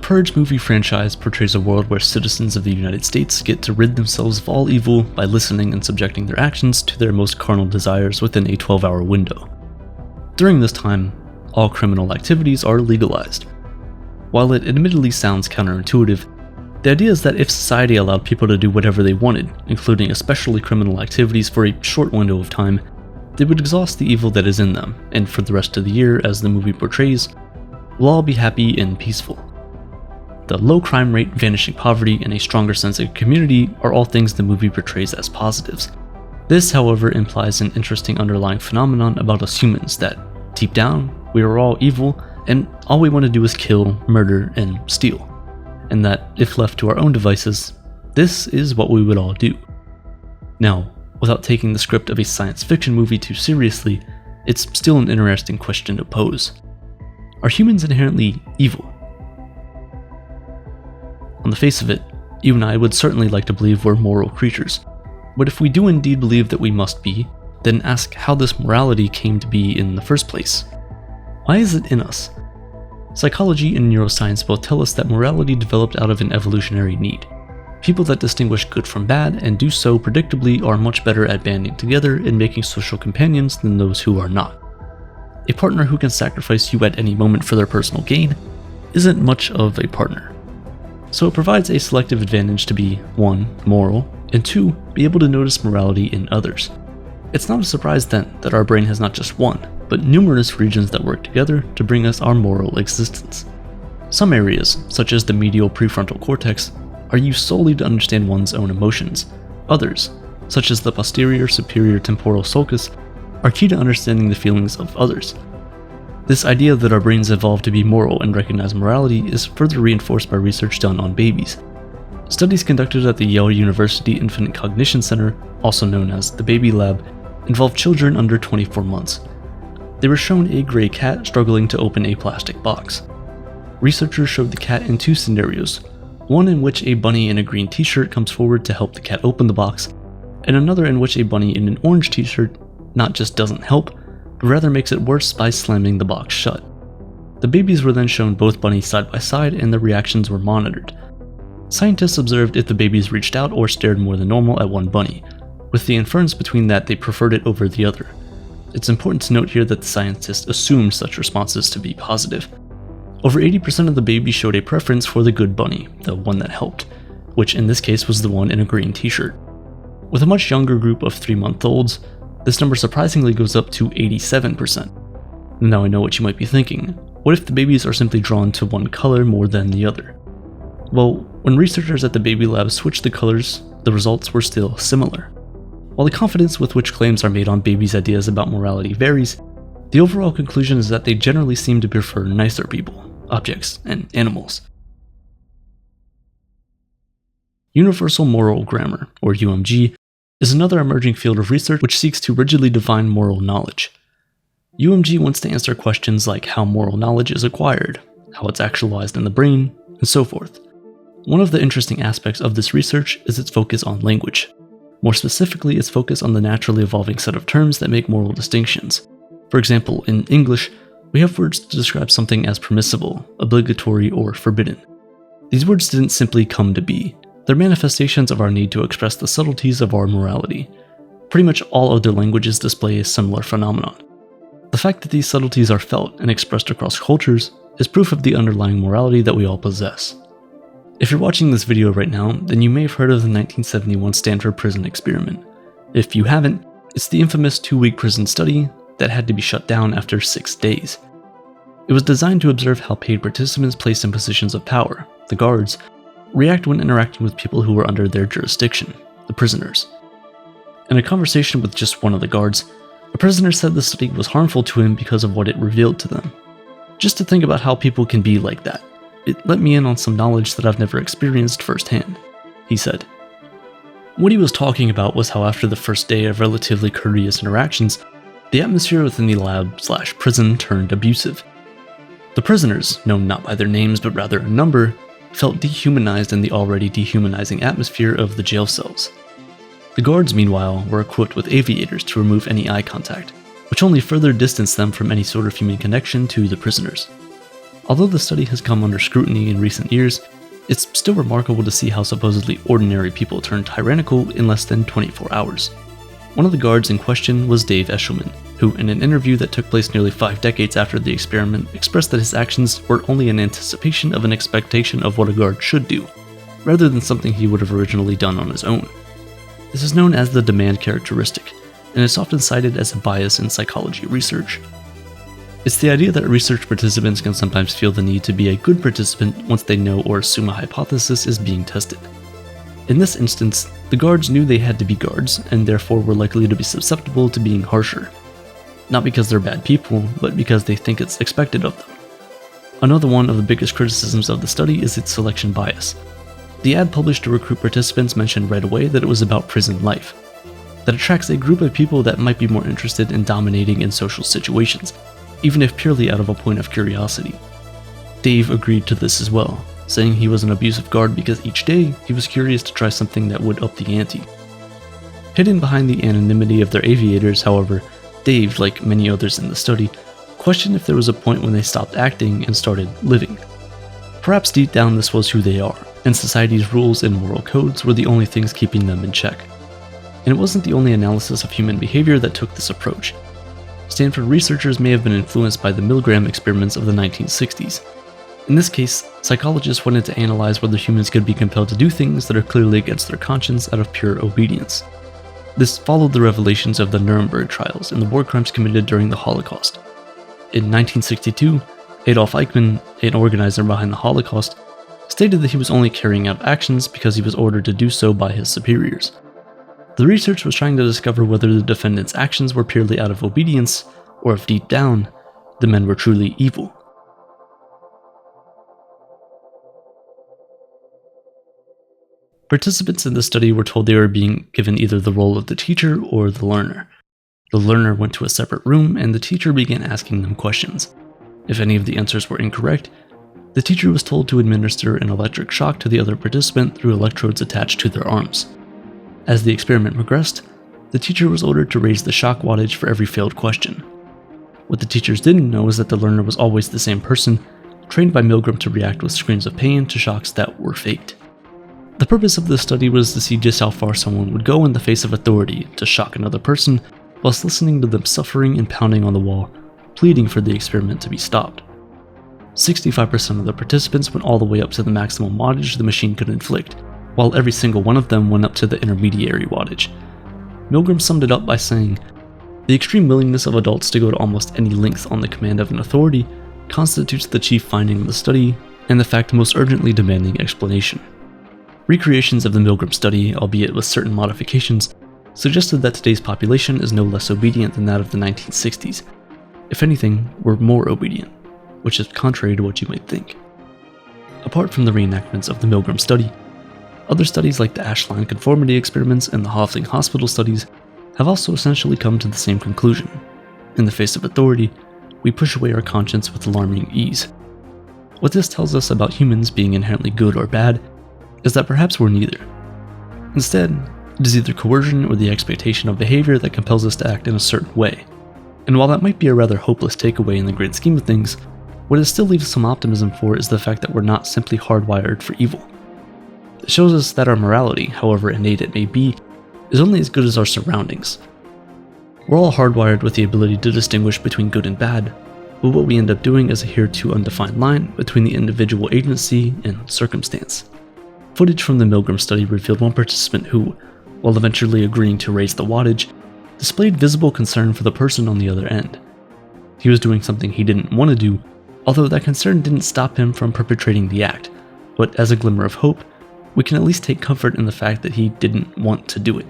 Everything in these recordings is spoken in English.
Purge movie franchise portrays a world where citizens of the United States get to rid themselves of all evil by listening and subjecting their actions to their most carnal desires within a 12-hour window. During this time, all criminal activities are legalized. While it admittedly sounds counterintuitive, the idea is that if society allowed people to do whatever they wanted, including especially criminal activities for a short window of time, they would exhaust the evil that is in them, and for the rest of the year, as the movie portrays, we'll all be happy and peaceful. The low crime rate, vanishing poverty, and a stronger sense of community are all things the movie portrays as positives. This, however, implies an interesting underlying phenomenon about us humans that, deep down, we are all evil, and all we want to do is kill, murder, and steal. And that, if left to our own devices, this is what we would all do. Now, without taking the script of a science fiction movie too seriously, it's still an interesting question to pose. Are humans inherently evil? On the face of it, you and I would certainly like to believe we're moral creatures. But if we do indeed believe that we must be, then ask how this morality came to be in the first place. Why is it in us? Psychology and neuroscience both tell us that morality developed out of an evolutionary need. People that distinguish good from bad and do so predictably are much better at banding together and making social companions than those who are not. A partner who can sacrifice you at any moment for their personal gain isn't much of a partner. So it provides a selective advantage to be 1. Moral, and 2. Be able to notice morality in others. It's not a surprise then that our brain has not just one, but numerous regions that work together to bring us our moral existence. Some areas, such as the medial prefrontal cortex, are used solely to understand one's own emotions. Others, such as the posterior superior temporal sulcus, are key to understanding the feelings of others. This idea that our brains evolved to be moral and recognize morality is further reinforced by research done on babies. Studies conducted at the Yale University Infant Cognition Center, also known as the Baby Lab, involved children under 24 months. They were shown a gray cat struggling to open a plastic box. Researchers showed the cat in 2 scenarios, one in which a bunny in a green t-shirt comes forward to help the cat open the box, and another in which a bunny in an orange t-shirt not just doesn't help, but rather makes it worse by slamming the box shut. The babies were then shown both bunnies side by side and their reactions were monitored. Scientists observed if the babies reached out or stared more than normal at one bunny, with the inference between that they preferred it over the other. It's important to note here that the scientists assumed such responses to be positive. Over 80% of the babies showed a preference for the good bunny, the one that helped, which in this case was the one in a green t-shirt. With a much younger group of 3-month-olds, this number surprisingly goes up to 87%. Now I know what you might be thinking. What if the babies are simply drawn to one color more than the other? Well, when researchers at the Baby Lab switched the colors, the results were still similar. While the confidence with which claims are made on babies' ideas about morality varies, the overall conclusion is that they generally seem to prefer nicer people, objects, and animals. Universal Moral Grammar, or UMG, is another emerging field of research which seeks to rigidly define moral knowledge. UMG wants to answer questions like how moral knowledge is acquired, how it's actualized in the brain, and so forth. One of the interesting aspects of this research is its focus on language. More specifically, its focus on the naturally evolving set of terms that make moral distinctions. For example, in English, we have words to describe something as permissible, obligatory, or forbidden. These words didn't simply come to be. They're manifestations of our need to express the subtleties of our morality. Pretty much all other languages display a similar phenomenon. The fact that these subtleties are felt and expressed across cultures is proof of the underlying morality that we all possess. If you're watching this video right now, then you may have heard of the 1971 Stanford prison experiment. If you haven't, it's the infamous 2-week prison study that had to be shut down after 6 days. It was designed to observe how paid participants placed in positions of power, the guards, react when interacting with people who were under their jurisdiction, the prisoners. In a conversation with just one of the guards, a prisoner said the study was harmful to him because of what it revealed to them. Just to think about how people can be like that. It let me in on some knowledge that I've never experienced firsthand, he said. What he was talking about was how after the first day of relatively courteous interactions, the atmosphere within the lab/prison turned abusive. The prisoners, known not by their names but rather a number, felt dehumanized in the already dehumanizing atmosphere of the jail cells. The guards, meanwhile, were equipped with aviators to remove any eye contact, which only further distanced them from any sort of human connection to the prisoners. Although the study has come under scrutiny in recent years, it's still remarkable to see how supposedly ordinary people turned tyrannical in less than 24 hours. One of the guards in question was Dave Eshelman, who, in an interview that took place nearly 5 decades after the experiment, expressed that his actions were only an anticipation of an expectation of what a guard should do, rather than something he would have originally done on his own. This is known as the demand characteristic, and it's often cited as a bias in psychology research. It's the idea that research participants can sometimes feel the need to be a good participant once they know or assume a hypothesis is being tested. In this instance, the guards knew they had to be guards, and therefore were likely to be susceptible to being harsher. Not because they're bad people, but because they think it's expected of them. Another one of the biggest criticisms of the study is its selection bias. The ad published to recruit participants mentioned right away that it was about prison life. That attracts a group of people that might be more interested in dominating in social situations, even if purely out of a point of curiosity. Dave agreed to this as well, saying he was an abusive guard because each day he was curious to try something that would up the ante. Hidden behind the anonymity of their aviators, however, Dave, like many others in the study, questioned if there was a point when they stopped acting and started living. Perhaps deep down this was who they are, and society's rules and moral codes were the only things keeping them in check. And it wasn't the only analysis of human behavior that took this approach. Stanford researchers may have been influenced by the Milgram experiments of the 1960s. In this case, psychologists wanted to analyze whether humans could be compelled to do things that are clearly against their conscience out of pure obedience. This followed the revelations of the Nuremberg trials and the war crimes committed during the Holocaust. In 1962, Adolf Eichmann, an organizer behind the Holocaust, stated that he was only carrying out actions because he was ordered to do so by his superiors. The research was trying to discover whether the defendants' actions were purely out of obedience, or if deep down, the men were truly evil. Participants in the study were told they were being given either the role of the teacher or the learner. The learner went to a separate room and the teacher began asking them questions. If any of the answers were incorrect, the teacher was told to administer an electric shock to the other participant through electrodes attached to their arms. As the experiment progressed, the teacher was ordered to raise the shock wattage for every failed question. What the teachers didn't know is that the learner was always the same person, trained by Milgram to react with screams of pain to shocks that were faked. The purpose of this study was to see just how far someone would go in the face of authority to shock another person, whilst listening to them suffering and pounding on the wall, pleading for the experiment to be stopped. 65% of the participants went all the way up to the maximum wattage the machine could inflict, while every single one of them went up to the intermediary wattage. Milgram summed it up by saying, "The extreme willingness of adults to go to almost any length on the command of an authority constitutes the chief finding of the study, and the fact most urgently demanding explanation." Recreations of the Milgram study, albeit with certain modifications, suggested that today's population is no less obedient than that of the 1960s. If anything, we're more obedient, which is contrary to what you might think. Apart from the reenactments of the Milgram study, other studies like the Ashline conformity experiments and the Hoffling hospital studies have also essentially come to the same conclusion. In the face of authority, we push away our conscience with alarming ease. What this tells us about humans being inherently good or bad is that perhaps we're neither. Instead, it is either coercion or the expectation of behavior that compels us to act in a certain way. And while that might be a rather hopeless takeaway in the grand scheme of things, what it still leaves some optimism for is the fact that we're not simply hardwired for evil. It shows us that our morality, however innate it may be, is only as good as our surroundings. We're all hardwired with the ability to distinguish between good and bad, but what we end up doing is adhere to undefined line between the individual agency and circumstance. Footage from the Milgram study revealed one participant who, while eventually agreeing to raise the wattage, displayed visible concern for the person on the other end. He was doing something he didn't want to do, although that concern didn't stop him from perpetrating the act, but as a glimmer of hope, we can at least take comfort in the fact that he didn't want to do it.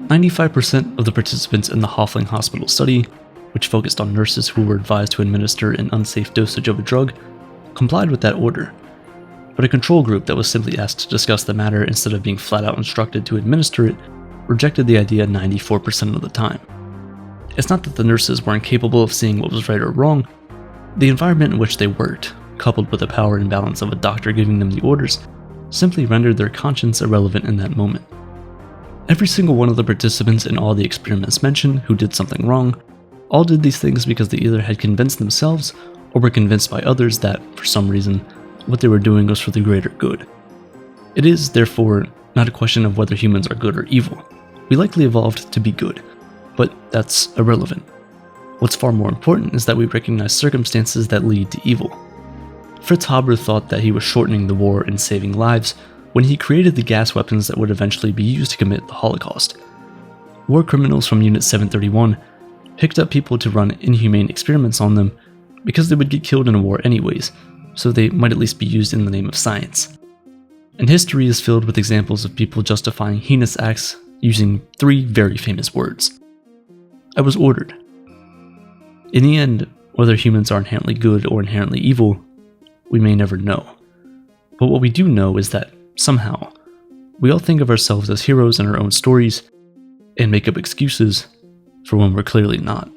95% of the participants in the Hoffling Hospital study, which focused on nurses who were advised to administer an unsafe dosage of a drug, complied with that order. But a control group that was simply asked to discuss the matter instead of being flat out instructed to administer it rejected the idea 94% of the time. It's not that the nurses weren't capable of seeing what was right or wrong. The environment in which they worked, coupled with the power imbalance of a doctor giving them the orders, simply rendered their conscience irrelevant in that moment. Every single one of the participants in all the experiments mentioned who did something wrong, all did these things because they either had convinced themselves or were convinced by others that, for some reason, what they were doing was for the greater good. It is, therefore, not a question of whether humans are good or evil. We likely evolved to be good, but that's irrelevant. What's far more important is that we recognize circumstances that lead to evil. Fritz Haber thought that he was shortening the war and saving lives when he created the gas weapons that would eventually be used to commit the Holocaust. War criminals from Unit 731 picked up people to run inhumane experiments on them because they would get killed in a war anyways, so they might at least be used in the name of science. And history is filled with examples of people justifying heinous acts using 3 very famous words. I was ordered. In the end, whether humans are inherently good or inherently evil, we may never know. But what we do know is that, somehow, we all think of ourselves as heroes in our own stories and make up excuses for when we're clearly not.